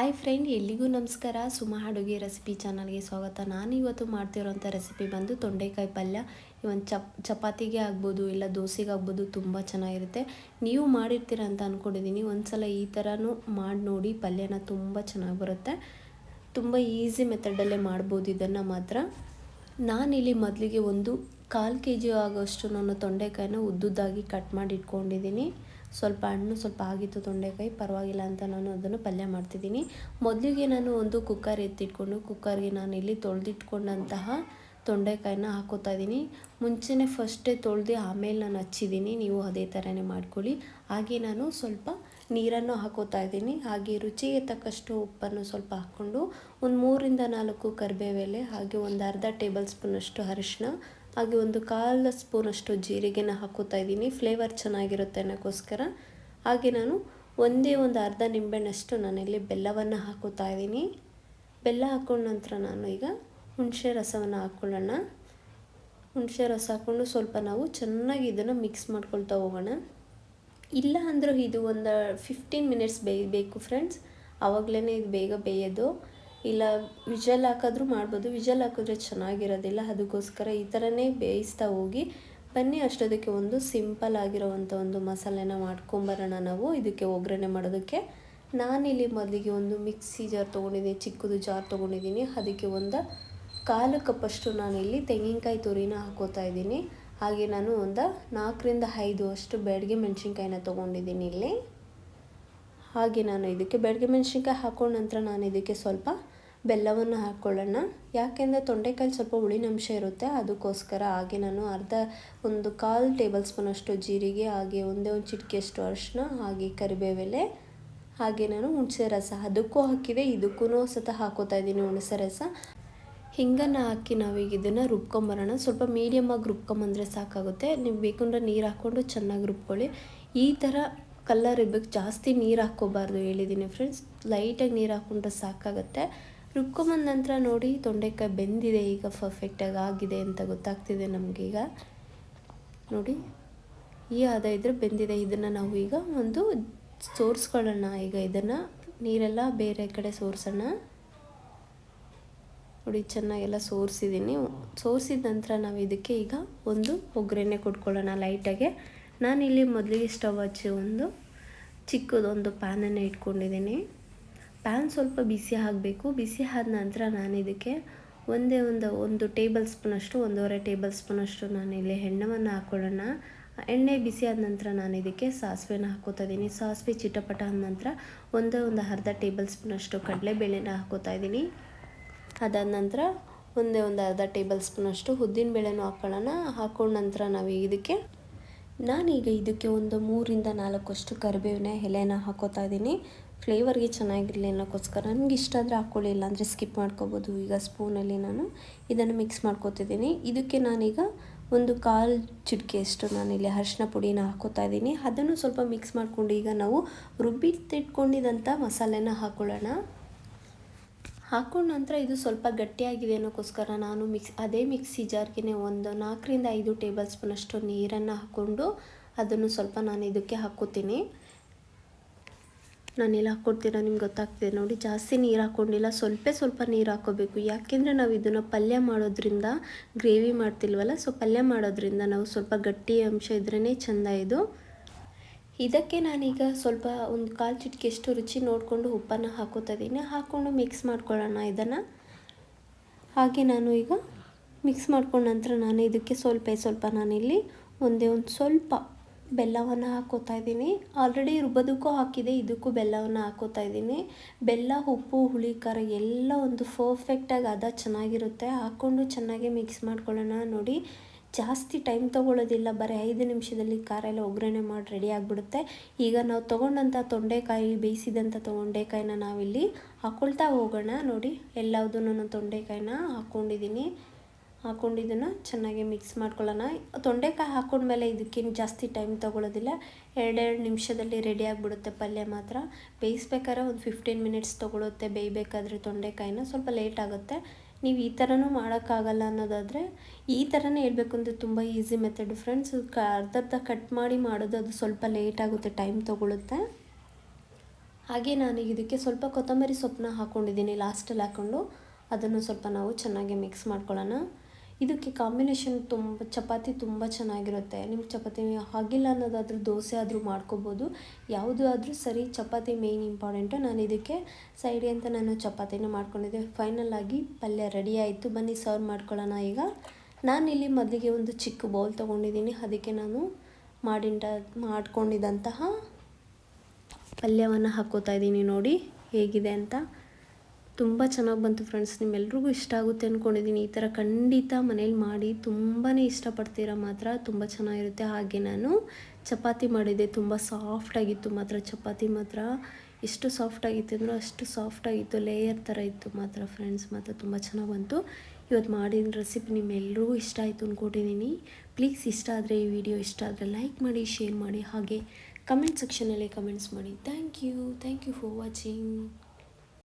Hi friend, ಎಲ್ಲಿಗೂ ನಮಸ್ಕಾರ. ಸುಮಾ ಅಡುಗೆ ರೆಸಿಪಿ ಚಾನಲ್ಗೆ ಸ್ವಾಗತ. ನಾನು ಇವತ್ತು ಮಾಡ್ತಿರೋಂಥ ರೆಸಿಪಿ ಬಂದು ತೊಂಡೆಕಾಯಿ ಪಲ್ಯ. ಒಂದು ಚಪಾತಿಗೆ ಆಗ್ಬೋದು, ಇಲ್ಲ ದೋಸೆಗೆ ಆಗ್ಬೋದು, ತುಂಬ ಚೆನ್ನಾಗಿರುತ್ತೆ. ನೀವು ಮಾಡಿರ್ತೀರ ಅಂತ ಅಂದ್ಕೊಂಡಿದ್ದೀನಿ. ಒಂದು ಸಲ ಈ ಥರನೂ ಮಾಡಿ ನೋಡಿ, ಪಲ್ಯನ ತುಂಬ ಚೆನ್ನಾಗಿ ಬರುತ್ತೆ. ತುಂಬ ಈಸಿ ಮೆಥಡಲ್ಲೇ ಮಾಡ್ಬೋದು ಇದನ್ನು ಮಾತ್ರ. ನಾನಿಲ್ಲಿ ಮೊದಲಿಗೆ ಒಂದು 1/4 kg ಆಗೋಷ್ಟು ನಾನು ತೊಂಡೆಕಾಯಿನ ಉದ್ದುದ್ದಾಗಿ ಕಟ್ ಮಾಡಿ ಇಟ್ಕೊಂಡಿದ್ದೀನಿ. ಸ್ವಲ್ಪ ಹಣ್ಣು ಸ್ವಲ್ಪ ಆಗಿತ್ತು ತೊಂಡೆಕಾಯಿ, ಪರವಾಗಿಲ್ಲ ಅಂತ ನಾನು ಅದನ್ನು ಪಲ್ಯ ಮಾಡ್ತಿದ್ದೀನಿ. ಮೊದಲಿಗೆ ನಾನು ಒಂದು ಕುಕ್ಕರ್ ಎತ್ತಿಟ್ಕೊಂಡು ಕುಕ್ಕರ್ಗೆ ನಾನು ಇಲ್ಲಿ ತೊಳೆದಿಟ್ಕೊಂಡಂತಹ ತೊಂಡೆಕಾಯಿನ ಹಾಕೋತಾ ಇದ್ದೀನಿ. ಮುಂಚೆನೇ ಫಸ್ಟೇ ತೊಳೆದು ಆಮೇಲೆ ನಾನು ಹಚ್ಚಿದ್ದೀನಿ. ನೀವು ಅದೇ ಥರನೇ ಮಾಡ್ಕೊಳ್ಳಿ. ಹಾಗೆ ನಾನು ಸ್ವಲ್ಪ ನೀರನ್ನು ಹಾಕೋತಾ ಇದ್ದೀನಿ. ಹಾಗೆ ರುಚಿಗೆ ತಕ್ಕಷ್ಟು ಉಪ್ಪನ್ನು ಸ್ವಲ್ಪ ಹಾಕ್ಕೊಂಡು ಒಂದು 3ರಿಂದ 4 ಕರಿಬೇವು ಎಲೆ, ಹಾಗೆ ಒಂದು ಅರ್ಧ ಟೇಬಲ್ ಸ್ಪೂನಷ್ಟು ಅರಿಶಿನ, ಹಾಗೆ ಒಂದು 1/4 ಸ್ಪೂನಷ್ಟು ಜೀರಿಗೆನ ಹಾಕೋತಾ ಇದ್ದೀನಿ. ಫ್ಲೇವರ್ ಚೆನ್ನಾಗಿರುತ್ತೆ ಅನ್ನೋಕ್ಕೋಸ್ಕರ. ಹಾಗೆ ನಾನು ಒಂದು ಅರ್ಧ ನಿಂಬೆಹಣ್ಣಷ್ಟು ನಾನಿಲ್ಲಿ ಬೆಲ್ಲವನ್ನು ಹಾಕೋತಾ ಇದ್ದೀನಿ. ಬೆಲ್ಲ ಹಾಕೊಂಡ ನಂತರ ನಾನು ಈಗ ಹುಣಸೆ ರಸವನ್ನು ಹಾಕ್ಕೊಳ್ಳೋಣ. ಹುಣಸೆ ರಸ ಹಾಕ್ಕೊಂಡು ಸ್ವಲ್ಪ ನಾವು ಚೆನ್ನಾಗಿ ಇದನ್ನು ಮಿಕ್ಸ್ ಮಾಡ್ಕೊಳ್ತಾ ಹೋಗೋಣ. ಇಲ್ಲ ಅಂದರೂ ಇದು ಒಂದು 15 ಮಿನಿಟ್ಸ್ ಬೇಯಬೇಕು ಫ್ರೆಂಡ್ಸ್. ಆವಾಗಲೇ ಇದು ಬೇಗ ಬೇಯೋದು. ಇಲ್ಲ ವಿಜಲ್ ಹಾಕಿದ್ರೂ ಮಾಡ್ಬೋದು. ವಿಜಲ್ ಹಾಕಿದ್ರೆ ಚೆನ್ನಾಗಿರೋದಿಲ್ಲ. ಅದಕ್ಕೋಸ್ಕರ ಈ ಥರನೇ ಬೇಯಿಸ್ತಾ ಹೋಗಿ ಬನ್ನಿ. ಅಷ್ಟೊದಕ್ಕೆ ಒಂದು ಸಿಂಪಲ್ ಆಗಿರೋವಂಥ ಒಂದು ಮಸಾಲೆನ ಮಾಡ್ಕೊಂಬರೋಣ ನಾವು ಇದಕ್ಕೆ ಒಗ್ಗರಣೆ ಮಾಡೋದಕ್ಕೆ. ನಾನಿಲ್ಲಿ ಮೊದಲಿಗೆ ಒಂದು ಮಿಕ್ಸಿ ಜಾರ್ ತೊಗೊಂಡಿದ್ದೀನಿ, ಚಿಕ್ಕದು ಜಾರ್ ತೊಗೊಂಡಿದ್ದೀನಿ. ಅದಕ್ಕೆ ಒಂದು 1/4 ಕಪ್ಪಷ್ಟು ನಾನಿಲ್ಲಿ ತೆಂಗಿನಕಾಯಿ ತುರಿನ ಹಾಕೋತಾ ಇದ್ದೀನಿ. ಹಾಗೆ ನಾನು ಒಂದು 4ರಿಂದ 5 ಅಷ್ಟು ಬ್ಯಾಡಗೆ ಮೆಣಸಿನ್ಕಾಯಿನ ತೊಗೊಂಡಿದ್ದೀನಿ ಇಲ್ಲಿ. ಹಾಗೆ ನಾನು ಇದಕ್ಕೆ ಬ್ಯಾಡಗೆ ಮೆಣಸಿನ್ಕಾಯಿ ಹಾಕೊಂಡ ನಂತರ ನಾನು ಇದಕ್ಕೆ ಸ್ವಲ್ಪ ಬೆಲ್ಲವನ್ನು ಹಾಕ್ಕೊಳ್ಳೋಣ. ಯಾಕೆಂದರೆ ತೊಂಡೆಕಾಯಿ ಸ್ವಲ್ಪ ಹುಳಿನಂಶ ಇರುತ್ತೆ, ಅದಕ್ಕೋಸ್ಕರ. ಹಾಗೆ ನಾನು ಒಂದು 1/4 ಟೇಬಲ್ ಸ್ಪೂನಷ್ಟು ಜೀರಿಗೆ, ಹಾಗೆ ಒಂದು ಚಿಟಿಕೆಯಷ್ಟು ಅರಿಶಿನ, ಹಾಗೆ ಕರಿಬೇವೆಲೆ, ಹಾಗೆ ನಾನು ಹುಣಸೆ ರಸ ಅದಕ್ಕೂ ಹಾಕಿದೆ, ಇದಕ್ಕೂ ಸಹ ಹಾಕೋತಾ ಇದ್ದೀನಿ ಹುಣಸೆ ರಸ. ಹಿಂಗನ್ನು ಹಾಕಿ ನಾವೀಗ ಇದನ್ನು ರುಬ್ಕೊಂಬರೋಣ. ಸ್ವಲ್ಪ ಮೀಡಿಯಮಾಗಿ ರುಬ್ಕೊಂಬಂದರೆ ಸಾಕಾಗುತ್ತೆ. ನೀವು ಬೇಕಂದ್ರೆ ನೀರು ಹಾಕ್ಕೊಂಡು ಚೆನ್ನಾಗಿ ರುಬ್ಕೊಳ್ಳಿ. ಈ ಥರ ಕಲರ್ ಇರಬೇಕು, ಜಾಸ್ತಿ ನೀರು ಹಾಕ್ಕೋಬಾರ್ದು ಹೇಳಿದ್ದೀನಿ ಫ್ರೆಂಡ್ಸ್. ಲೈಟಾಗಿ ನೀರು ಹಾಕ್ಕೊಂಡ್ರೆ ಸಾಕಾಗುತ್ತೆ. ರುಬ್ಕೊಂಬಂದ ನಂತರ ನೋಡಿ ತೊಂಡೆಕಾಯಿ ಬೆಂದಿದೆ, ಈಗ ಪರ್ಫೆಕ್ಟಾಗಿ ಆಗಿದೆ ಅಂತ ಗೊತ್ತಾಗ್ತಿದೆ ನಮಗೀಗ. ನೋಡಿ ಈ ಹದ ಇದ್ದರೆ ಬೆಂದಿದೆ. ಇದನ್ನು ನಾವು ಈಗ ಒಂದು ಸೋರಿಸ್ಕೊಳ್ಳೋಣ. ಈಗ ಇದನ್ನು ನೀರೆಲ್ಲ ಬೇರೆ ಕಡೆ ಸೋರಿಸೋಣ. ನೋಡಿ ಚೆನ್ನಾಗೆಲ್ಲ ಸೋರಿಸಿದ್ದೀನಿ. ಸೋರಿಸಿದ ನಂತರ ನಾವು ಇದಕ್ಕೆ ಈಗ ಒಂದು ಒಗ್ಗರಣೆ ಕೊಟ್ಕೊಳ್ಳೋಣ ಲೈಟಾಗೆ. ನಾನಿಲ್ಲಿ ಮೊದಲಿಗೆ ಸ್ಟವ್ ಹಚ್ಚಿ ಒಂದು ಚಿಕ್ಕದೊಂದು ಪ್ಯಾನನ್ನು ಇಟ್ಕೊಂಡಿದ್ದೀನಿ. ಪ್ಯಾನ್ ಸ್ವಲ್ಪ ಬಿಸಿ ಆಗಬೇಕು. ಬಿಸಿ ಆದ ನಂತರ ನಾನು ಇದಕ್ಕೆ ಒಂದು ಟೇಬಲ್ ಸ್ಪೂನಷ್ಟು, 1.5 ಟೇಬಲ್ ಸ್ಪೂನಷ್ಟು ನಾನಿಲ್ಲಿ ಎಣ್ಣೆಯನ್ನು ಹಾಕ್ಕೊಳ್ಳೋಣ. ಎಣ್ಣೆ ಬಿಸಿ ಆದ ನಂತರ ನಾನು ಇದಕ್ಕೆ ಸಾಸಿವೆನ ಹಾಕೋತಾ ಇದ್ದೀನಿ. ಸಾಸಿವೆ ಚಿಟಪಟ ಆದ ನಂತರ ಒಂದು ಅರ್ಧ ಟೇಬಲ್ ಸ್ಪೂನಷ್ಟು ಕಡಲೆಬೇಳೆನ ಹಾಕೋತಾ ಇದ್ದೀನಿ. ಅದಾದ ನಂತರ ಒಂದು ಅರ್ಧ ಟೇಬಲ್ ಸ್ಪೂನಷ್ಟು ಉದ್ದಿನಬೇಳೆನೂ ಹಾಕ್ಕೊಳ್ಳೋಣ. ಹಾಕೊಂಡ ನಂತರ ನಾನೀಗ ಇದಕ್ಕೆ ಒಂದು 3ರಿಂದ 4 ಅಷ್ಟು ಕರಿಬೇವಿನ ಎಲೆನ ಹಾಕೋತಾ ಇದ್ದೀನಿ. ಫ್ಲೇವರ್ಗೆ ಚೆನ್ನಾಗಿರಲಿ ಅನ್ನೋಕ್ಕೋಸ್ಕರ. ನನಗೆ ಇಷ್ಟ ಆದರೆ ಹಾಕ್ಕೊಳ್ಳಿ, ಇಲ್ಲಾಂದರೆ ಸ್ಕಿಪ್ ಮಾಡ್ಕೋಬೋದು. ಈಗ ಸ್ಪೂನಲ್ಲಿ ನಾನು ಇದನ್ನು ಮಿಕ್ಸ್ ಮಾಡ್ಕೋತಿದ್ದೀನಿ. ಇದಕ್ಕೆ ನಾನೀಗ ಒಂದು 1/4 ಚಿಟಿಕೆಯಷ್ಟು ನಾನಿಲ್ಲಿ ಅರಿಶಿನ ಪುಡಿನ ಹಾಕೋತಾ ಇದ್ದೀನಿ. ಅದನ್ನು ಸ್ವಲ್ಪ ಮಿಕ್ಸ್ ಮಾಡಿಕೊಂಡು ಈಗ ನಾವು ರುಬ್ಬಿಟ್ಟಿಟ್ಕೊಂಡಿದ್ದಂಥ ಮಸಾಲೆನ ಹಾಕ್ಕೊಳ್ಳೋಣ. ಹಾಕೊಂಡ ನಂತರ ಇದು ಸ್ವಲ್ಪ ಗಟ್ಟಿಯಾಗಿದೆ ಅನ್ನೋಕ್ಕೋಸ್ಕರ ನಾನು ಅದೇ ಮಿಕ್ಸಿ ಜಾರ್ಗೆ ಒಂದು 4ರಿಂದ 5 ಟೇಬಲ್ ಸ್ಪೂನಷ್ಟು ನೀರನ್ನು ಹಾಕ್ಕೊಂಡು ಅದನ್ನು ಸ್ವಲ್ಪ ನಾನು ಇದಕ್ಕೆ ಹಾಕ್ಕೋತೀನಿ. ನಾನೆಲ್ಲ ಹಾಕ್ಕೊಡ್ತೀರ ನಿಮ್ಗೆ ಗೊತ್ತಾಗ್ತಿದೆ ನೋಡಿ. ಜಾಸ್ತಿ ನೀರು ಹಾಕ್ಕೊಂಡಿಲ್ಲ, ಸ್ವಲ್ಪ ನೀರು ಹಾಕ್ಕೋಬೇಕು. ಯಾಕೆಂದರೆ ನಾವು ಇದನ್ನು ಪಲ್ಯ ಮಾಡೋದ್ರಿಂದ, ಗ್ರೇವಿ ಮಾಡ್ತಿಲ್ವಲ್ಲ, ಸೊ ಪಲ್ಯ ಮಾಡೋದ್ರಿಂದ ನಾವು ಸ್ವಲ್ಪ ಗಟ್ಟಿ ಅಂಶ ಇದ್ರೇ ಚೆಂದ ಇದು. ಇದಕ್ಕೆ ನಾನೀಗ ಸ್ವಲ್ಪ ಒಂದು 1/4 ಚಿಟಿಕೆಯಷ್ಟು ರುಚಿ ನೋಡಿಕೊಂಡು ಉಪ್ಪನ್ನು ಹಾಕೋತಾ ಇದ್ದೀನಿ. ಹಾಕ್ಕೊಂಡು ಮಿಕ್ಸ್ ಮಾಡ್ಕೊಳ್ಳೋಣ ಇದನ್ನು. ಹಾಗೆ ನಾನು ಈಗ ಮಿಕ್ಸ್ ಮಾಡ್ಕೊಂಡ ನಂತರ ನಾನು ಇದಕ್ಕೆ ಸ್ವಲ್ಪ ನಾನಿಲ್ಲಿ ಒಂದು ಸ್ವಲ್ಪ ಬೆಲ್ಲವನ್ನು ಹಾಕೋತಾ ಇದ್ದೀನಿ. ಆಲ್ರೆಡಿ ರುಬ್ಬೋದಕ್ಕೂ ಹಾಕಿದೆ, ಇದಕ್ಕೂ ಬೆಲ್ಲವನ್ನು ಹಾಕೋತಾ ಇದ್ದೀನಿ. ಬೆಲ್ಲ, ಉಪ್ಪು, ಹುಳಿ, ಖಾರ ಎಲ್ಲ ಒಂದು ಪರ್ಫೆಕ್ಟಾಗಿ ಅದ ಚೆನ್ನಾಗಿರುತ್ತೆ. ಹಾಕ್ಕೊಂಡು ಚೆನ್ನಾಗಿ ಮಿಕ್ಸ್ ಮಾಡ್ಕೊಳ್ಳೋಣ. ನೋಡಿ ಜಾಸ್ತಿ ಟೈಮ್ ತೊಗೊಳ್ಳೋದಿಲ್ಲ, ಬರೀ 5 ನಿಮಿಷದಲ್ಲಿ ಖಾರ ಎಲ್ಲ ಒಗ್ಗರಣೆ ಮಾಡಿ ರೆಡಿ ಆಗಿಬಿಡುತ್ತೆ. ಈಗ ನಾವು ತೊಗೊಂಡಂಥ ಬೇಯಿಸಿದಂಥ ತೊಂಡೆಕಾಯಿನ ನಾವಿಲ್ಲಿ ಹಾಕ್ಕೊಳ್ತಾ ಹೋಗೋಣ. ನೋಡಿ ಎಲ್ಲದನ್ನು ತೊಂಡೆಕಾಯಿನ ಹಾಕ್ಕೊಂಡಿದ್ದನ್ನು ಚೆನ್ನಾಗಿ ಮಿಕ್ಸ್ ಮಾಡ್ಕೊಳ್ಳೋಣ. ತೊಂಡೆಕಾಯಿ ಹಾಕ್ಕೊಂಡ್ಮೇಲೆ ಇದಕ್ಕೇನು ಜಾಸ್ತಿ ಟೈಮ್ ತೊಗೊಳ್ಳೋದಿಲ್ಲ, 2 ನಿಮಿಷದಲ್ಲಿ ರೆಡಿ ಆಗಿಬಿಡುತ್ತೆ ಪಲ್ಯ ಮಾತ್ರ. ಬೇಯಿಸ್ಬೇಕಾದ್ರೆ ಒಂದು 15 ಮಿನಿಟ್ಸ್ ತೊಗೊಳುತ್ತೆ. ಬೇಯಬೇಕಾದ್ರೆ ತೊಂಡೆಕಾಯಿನ ಸ್ವಲ್ಪ ಲೇಟ್ ಆಗುತ್ತೆ. ನೀವು ಈ ಥರನೂ ಮಾಡೋಕ್ಕಾಗಲ್ಲ ಅನ್ನೋದಾದರೆ ಈ ಥರನೇ ಹೇಳಬೇಕು ಅಂದರೆ ತುಂಬ ಈಸಿ ಮೆಥಡ್ ಫ್ರೆಂಡ್ಸ್. ಅರ್ಧ ಕಟ್ ಮಾಡಿ ಮಾಡೋದು, ಅದು ಸ್ವಲ್ಪ ಲೇಟ್ ಆಗುತ್ತೆ, ಟೈಮ್ ತೊಗೊಳುತ್ತೆ. ಹಾಗೆ ನಾನು ಇದಕ್ಕೆ ಸ್ವಲ್ಪ ಕೊತ್ತಂಬರಿ ಸೊಪ್ಪನ್ನ ಹಾಕ್ಕೊಂಡಿದ್ದೀನಿ ಲಾಸ್ಟಲ್ಲಿ ಹಾಕ್ಕೊಂಡು ಅದನ್ನು ಸ್ವಲ್ಪ ನಾವು ಚೆನ್ನಾಗಿ ಮಿಕ್ಸ್ ಮಾಡ್ಕೊಳ್ಳೋಣ. ಇದಕ್ಕೆ ಕಾಂಬಿನೇಷನ್ ಚಪಾತಿ ತುಂಬ ಚೆನ್ನಾಗಿರುತ್ತೆ. ನಿಮ್ಗೆ ಚಪಾತಿ ಆಗಿಲ್ಲ ಅನ್ನೋದಾದರೂ ದೋಸೆ ಆದರೂ ಮಾಡ್ಕೋಬೋದು, ಯಾವುದು ಆದರೂ ಸರಿ. Chapati main important. ನಾನು ಇದಕ್ಕೆ ಸೈಡ್ಗೆ ಅಂತ ನಾನು ಚಪಾತಿನ ಮಾಡ್ಕೊಂಡಿದ್ದೆ. ಫೈನಲ್ ಆಗಿ ಪಲ್ಯ ರೆಡಿ ಆಯಿತು. ಬನ್ನಿ ಸರ್ವ್ ಮಾಡ್ಕೊಳ್ಳೋಣ. ಈಗ ನಾನಿಲ್ಲಿ ಮೊದಲಿಗೆ ಒಂದು ಚಿಕ್ಕ ಬೌಲ್ ತೊಗೊಂಡಿದ್ದೀನಿ. ಅದಕ್ಕೆ ನಾನು ಮಾಡ್ಕೊಂಡಿದ್ದಂತಹ ಪಲ್ಯವನ್ನು ಹಾಕ್ಕೋತಾ ಇದ್ದೀನಿ. ನೋಡಿ ಹೇಗಿದೆ ಅಂತ. ತುಂಬ ಚೆನ್ನಾಗಿ ಬಂತು ಫ್ರೆಂಡ್ಸ್. ನಿಮ್ಮೆಲ್ರಿಗೂ ಇಷ್ಟ ಆಗುತ್ತೆ ಅಂದ್ಕೊಂಡಿದ್ದೀನಿ. ಈ ಥರ ಖಂಡಿತ ಮನೇಲಿ ಮಾಡಿ ತುಂಬಾ ಇಷ್ಟಪಡ್ತೀರ ಮಾತ್ರ. ತುಂಬ ಚೆನ್ನಾಗಿರುತ್ತೆ. ಹಾಗೆ ನಾನು ಚಪಾತಿ ಮಾಡಿದ್ದೆ, ತುಂಬ ಸಾಫ್ಟಾಗಿತ್ತು ಮಾತ್ರ. ಚಪಾತಿ ಮಾತ್ರ ಎಷ್ಟು ಸಾಫ್ಟಾಗಿತ್ತು ಅಂದರೆ ಅಷ್ಟು ಸಾಫ್ಟಾಗಿತ್ತು, ಲೇಯರ್ ಥರ ಇತ್ತು ಮಾತ್ರ ಫ್ರೆಂಡ್ಸ್. ಮಾತ್ರ ತುಂಬ ಚೆನ್ನಾಗಿ ಬಂತು. ಇವತ್ತು ಮಾಡಿದ ರೆಸಿಪಿ ನಿಮ್ಮೆಲ್ರಿಗೂ ಇಷ್ಟ ಆಯಿತು ಅಂದ್ಕೊಂಡಿದ್ದೀನಿ. ಪ್ಲೀಸ್ ಇಷ್ಟ ಆದರೆ ಈ ವಿಡಿಯೋ ಇಷ್ಟ ಆದರೆ ಲೈಕ್ ಮಾಡಿ, ಶೇರ್ ಮಾಡಿ, ಹಾಗೆ ಕಮೆಂಟ್ ಸೆಕ್ಷನಲ್ಲಿ ಕಮೆಂಟ್ಸ್ ಮಾಡಿ. Thank you for watching.